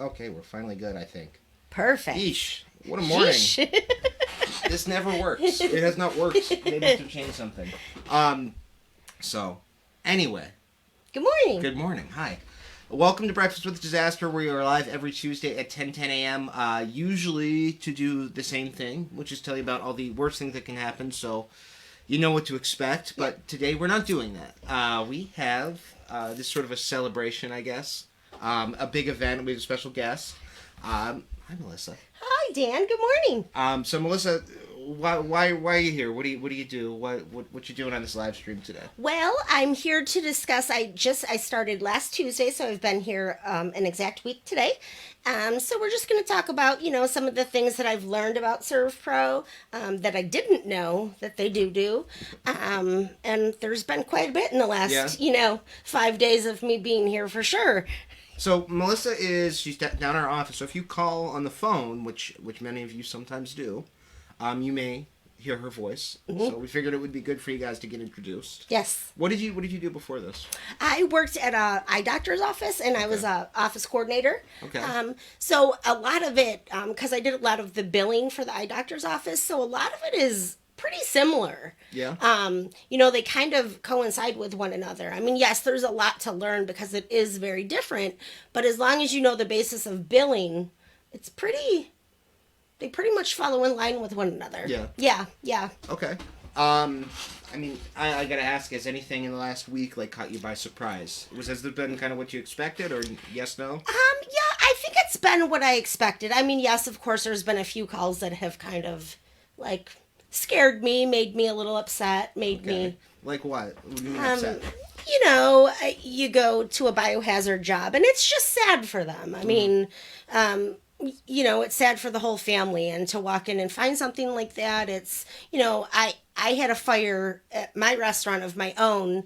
Okay, we're finally good, I think. Perfect. Yeesh. What a morning. Sheesh. This never works. It has not worked. They must have changed something. So, anyway. Good morning. Good morning. Hi. Welcome to Breakfast with Disaster, where you are live every Tuesday at 10 a.m., usually to do the same thing, which is tell you about all the worst things that can happen, so you know what to expect. But today we're not doing that. We have this sort of a celebration, I guess. A big event. We have a special guest. Hi, Melissa. Hi, Dan. Good morning. So Melissa, why are you here? What do you do? What you doing on this live stream today? Well, I'm here to discuss. I started last Tuesday, so I've been here an exact week today. So we're just going to talk about some of the things that I've learned about SERVPRO that I didn't know that they do. And there's been quite a bit in the last 5 days of me being here for sure. So Melissa she's down in our office. So if you call on the phone, which many of you sometimes do, you may hear her voice. Mm-hmm. So we figured it would be good for you guys to get introduced. Yes. What did you do before this? I worked at a eye doctor's office, and I was a office coordinator. Okay. So a lot of it, because I did a lot of the billing for the eye doctor's office, so a lot of it is pretty similar. Yeah. They kind of coincide with one another. I mean, yes, there's a lot to learn because it is very different, but as long as you know the basis of billing, they pretty much follow in line with one another. Yeah. Yeah. Okay. I mean, I gotta ask, has anything in the last week caught you by surprise? Has it been kind of what you expected, or yes, no? Yeah, I think it's been what I expected. I mean, yes, of course, there's been a few calls that have kind of scared me, made me a little upset, made me... Like what? What do you mean upset? You go to a biohazard job, and it's just sad for them. I mean, it's sad for the whole family, and to walk in and find something like that, it's, I had a fire at my restaurant of my own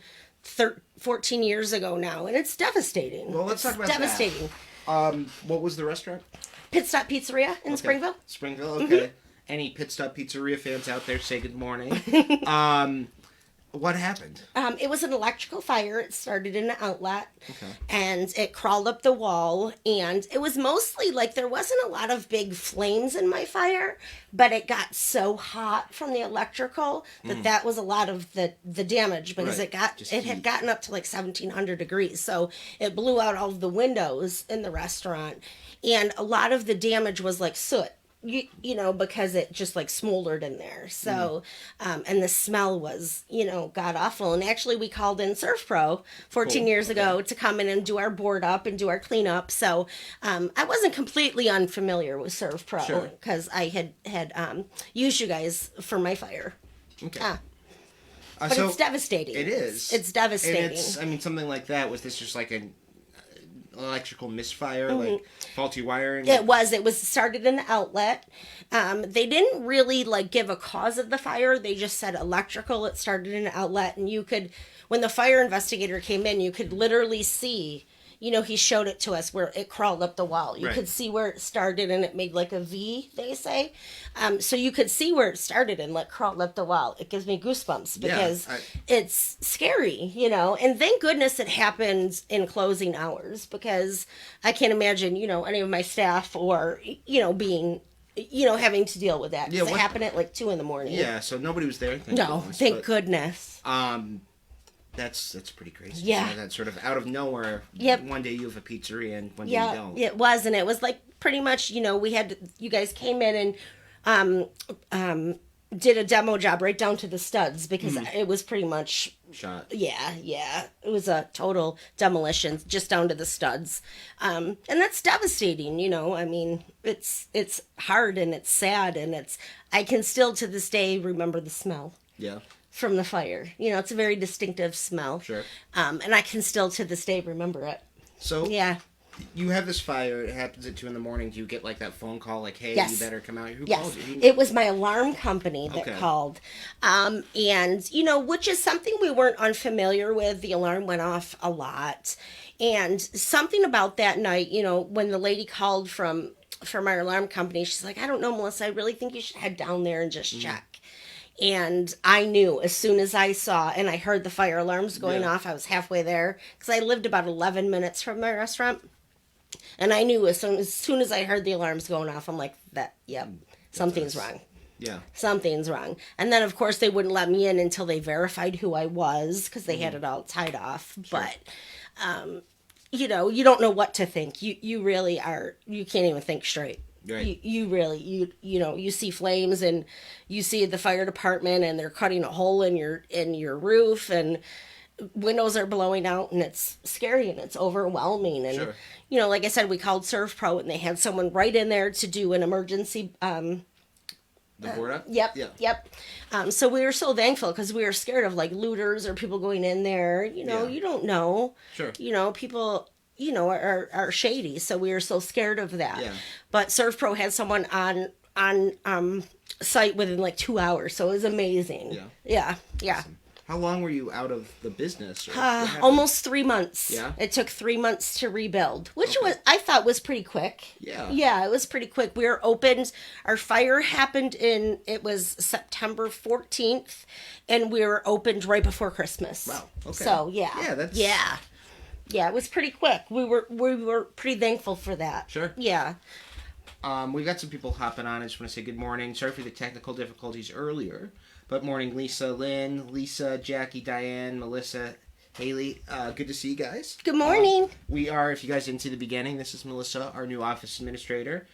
14 years ago now, and it's devastating. Well, let's talk about devastating. That. What was the restaurant? Pit Stop Pizzeria in Springville. Springville, okay. Mm-hmm. Any Pit Stop Pizzeria fans out there, say good morning. What happened? It was an electrical fire. It started in an outlet, and it crawled up the wall, and it was mostly there wasn't a lot of big flames in my fire, but it got so hot from the electrical that was a lot of the damage, because it had gotten up to 1,700 degrees, so it blew out all of the windows in the restaurant, and a lot of the damage was soot. Because it just smoldered in there. So, and the smell was, god awful. And actually we called in SERVPRO 14 years ago to come in and do our board up and do our cleanup. So, I wasn't completely unfamiliar with SERVPRO because I had used you guys for my fire. Okay. But so it's devastating. It is. It's devastating. And it's, something like that, was this just an electrical misfire, faulty wiring? It was started in the outlet. They didn't really give a cause of the fire. They just said electrical. It started in an outlet, and when the fire investigator came in, you could literally see, he showed it to us where it crawled up the wall. You could see where it started, and it made a V, they say. So you could see where it started and crawled up the wall. It gives me goosebumps because it's scary, and thank goodness it happened in closing hours, because I can't imagine, any of my staff or, being, having to deal with that. Because it happened at 2 a.m. Yeah, so nobody was there. Thank goodness. That's pretty crazy. Yeah. That's sort of out of nowhere. Yep. One day you have a pizzeria and one day you don't. It was, and it was pretty much, you guys came in and did a demo job right down to the studs, because it was pretty much shot. Yeah. It was a total demolition just down to the studs. And that's devastating, I mean, it's hard and it's sad, and I can still to this day remember the smell. Yeah. From the fire. It's a very distinctive smell. Sure. And I can still to this day remember it. So, yeah. You have this fire, it happens at 2 a.m. Do you get that phone call hey, you better come out? Who called you? It was my alarm company that called. And, which is something we weren't unfamiliar with. The alarm went off a lot. And something about that night, when the lady called from our alarm company, she's like, I don't know, Melissa, I really think you should head down there and just check. And I knew as soon as I saw and I heard the fire alarms going off, I was halfway there, because I lived about 11 minutes from my restaurant. And I knew as soon as I heard the alarms going off, I'm like, yep, something's wrong. Yeah. Something's wrong. And then, of course, they wouldn't let me in until they verified who I was because they had it all tied off. Sure. But, you know, you don't know what to think. You really are, you can't even think straight. Right. You really, you know, you see flames and you see the fire department and they're cutting a hole in your roof and windows are blowing out and it's scary and it's overwhelming. And, sure. You know, like I said, we called SERVPRO and they had someone right in there to do an emergency, the board up? Yep. Yeah. Yep. So we were so thankful because we were scared of like looters or people going in there. You know, you don't know. Sure. You know, people, you know, are shady. So we were so scared of that. Yeah. But SERVPRO had someone on site within like 2 hours. So it was amazing. Yeah. Yeah. Yeah. Awesome. How long were you out of the business? Almost 3 months. Yeah. It took 3 months to rebuild, which I thought was pretty quick. Yeah. Yeah, it was pretty quick. We were opened. Our fire happened it was September 14th, and we were opened right before Christmas. Wow. Okay. So yeah. Yeah, that's. Yeah. Yeah, it was pretty quick. We were pretty thankful for that. Sure. Yeah. We've got some people hopping on. I just want to say good morning. Sorry for the technical difficulties earlier. But morning, Lisa, Lynn, Lisa, Jackie, Diane, Melissa, Haley. Good to see you guys. Good morning. We are, if you guys didn't see the beginning, this is Melissa, our new office administrator.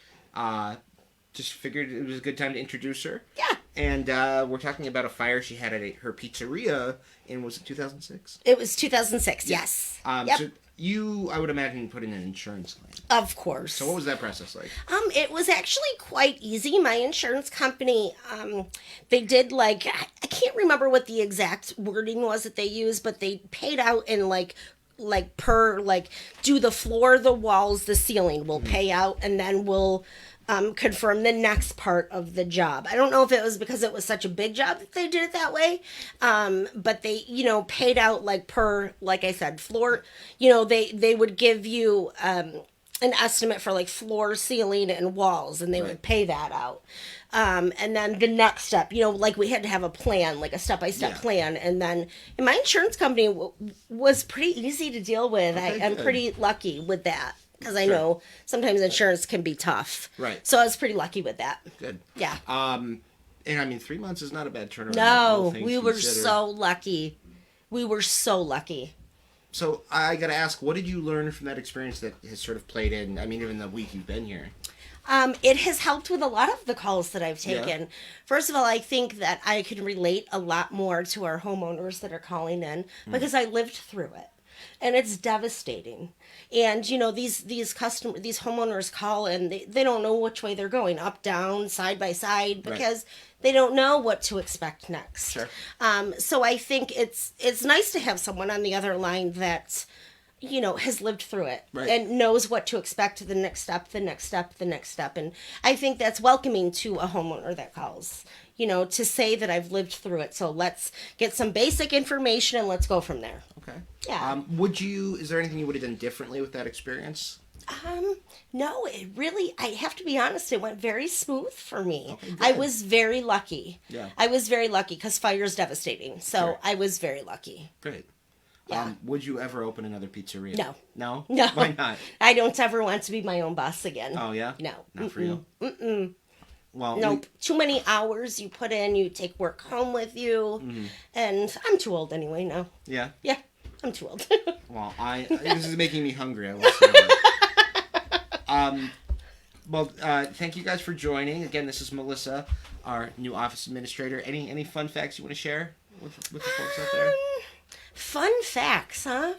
Just figured it was a good time to introduce her. Yeah. And we're talking about a fire she had at her pizzeria in, was it 2006? It was 2006, yes. Yep. So you, I would imagine, put in an insurance claim. Of course. So what was that process like? It was actually quite easy. My insurance company, they did like, I can't remember what the exact wording was that they used, but they paid out in like per, like, do the floor, the walls, the ceiling. We'll pay out and then we'll confirm the next part of the job. I don't know if it was because it was such a big job that they did it that way, but they, you know, paid out like per, like I said, floor. You know, they would give you an estimate for like floor, ceiling, and walls, and they would pay that out. And then the next step, you know, like we had to have a plan, like a step-by-step plan. And then my insurance company was pretty easy to deal with. Okay, I'm pretty lucky with that. Because I know sometimes insurance can be tough. Right. So I was pretty lucky with that. Good. Yeah. And I mean, 3 months is not a bad turnaround. No, we were so lucky. We were so lucky. So I got to ask, what did you learn from that experience that has sort of played in, I mean, even the week you've been here? It has helped with a lot of the calls that I've taken. Yeah. First of all, I think that I can relate a lot more to our homeowners that are calling in because I lived through it. And it's devastating. And, you know, these homeowners call and they don't know which way they're going, up, down, side by side, because they don't know what to expect next. Sure. So I think it's nice to have someone on the other line that, you know, has lived through it and knows what to expect, the next step, the next step, the next step. And I think that's welcoming to a homeowner that calls, you know, to say that I've lived through it. So let's get some basic information and let's go from there. Okay. Yeah. Is there anything you would have done differently with that experience? No, it really, I have to be honest, it went very smooth for me. Okay, I was very lucky. Yeah. I was very lucky because fire is devastating. So I was very lucky. Great. Yeah. Would you ever open another pizzeria? No. No? No. Why not? I don't ever want to be my own boss again. Oh, yeah? No. Not for you? Mm-mm. Well, nope. Too many hours you put in, you take work home with you, and I'm too old anyway now. Yeah? Yeah, I'm too old. Well, this is making me hungry, I will say that. Well, thank you guys for joining. Again, this is Melissa, our new office administrator. Any fun facts you want to share with the folks out there? Fun facts, huh?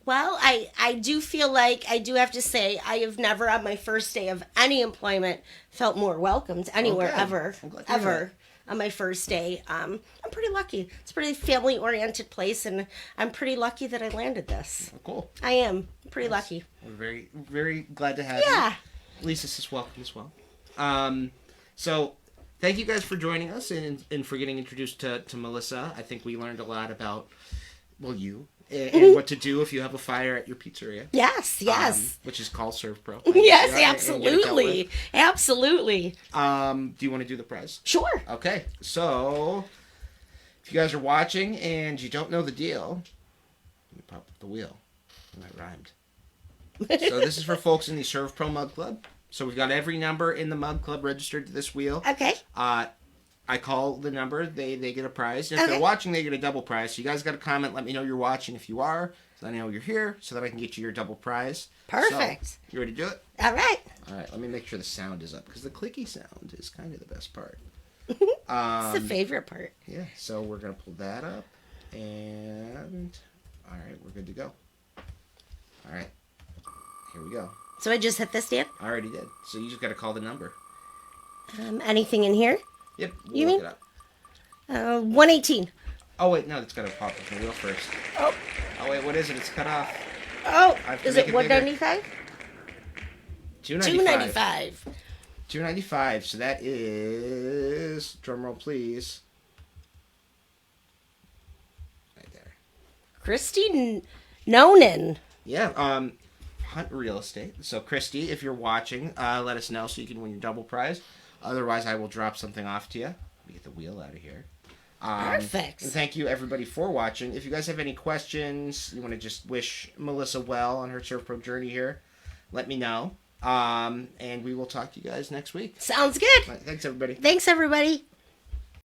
Well, I do feel like, I do have to say, I have never on my first day of any employment felt more welcomed anywhere ever on my first day. I'm pretty lucky. It's a pretty family-oriented place, and I'm pretty lucky that I landed this. Oh, cool. I am pretty lucky. We're very, very glad to have you. Lisa is welcome as well. So thank you guys for joining us and for getting introduced to Melissa. I think we learned a lot about, well, you. And what to do if you have a fire at your pizzeria. Yes, yes. Which is called SERVPRO. Yes, absolutely. Absolutely. Do you want to do the prize? Sure. Okay, so if you guys are watching and you don't know the deal, let me pop up the wheel. That rhymed. So this is for folks in the SERVPRO Mug Club. So we've got every number in the Mug Club registered to this wheel. Okay. I call the number, they get a prize. And if they're watching, they get a double prize. So you guys got to comment, let me know you're watching if you are, so I know you're here, so that I can get you your double prize. Perfect. So, you ready to do it? All right. All right, let me make sure the sound is up, because the clicky sound is kind of the best part. It's the favorite part. Yeah, so we're going to pull that up, and all right, we're good to go. All right, here we go. So I just hit this, Dan? I already did. So you just got to call the number. Anything in here? Yep. You look mean? it up. 118. Oh, wait, no, it's got to pop up the wheel first. Oh. Oh, wait, what is it? It's cut off. Oh, I have to is make it it 195? $2.95. $2.95. $2.95. So that is, drum roll please. Right there. Christy Nonan. Yeah, Hunt Real Estate. So Christy, if you're watching, let us know so you can win your double prize. Otherwise, I will drop something off to you. Let me get the wheel out of here. Perfect. And thank you, everybody, for watching. If you guys have any questions, you want to just wish Melissa well on her SERVPRO journey here, let me know. And we will talk to you guys next week. Sounds good. Thanks, everybody. Thanks, everybody.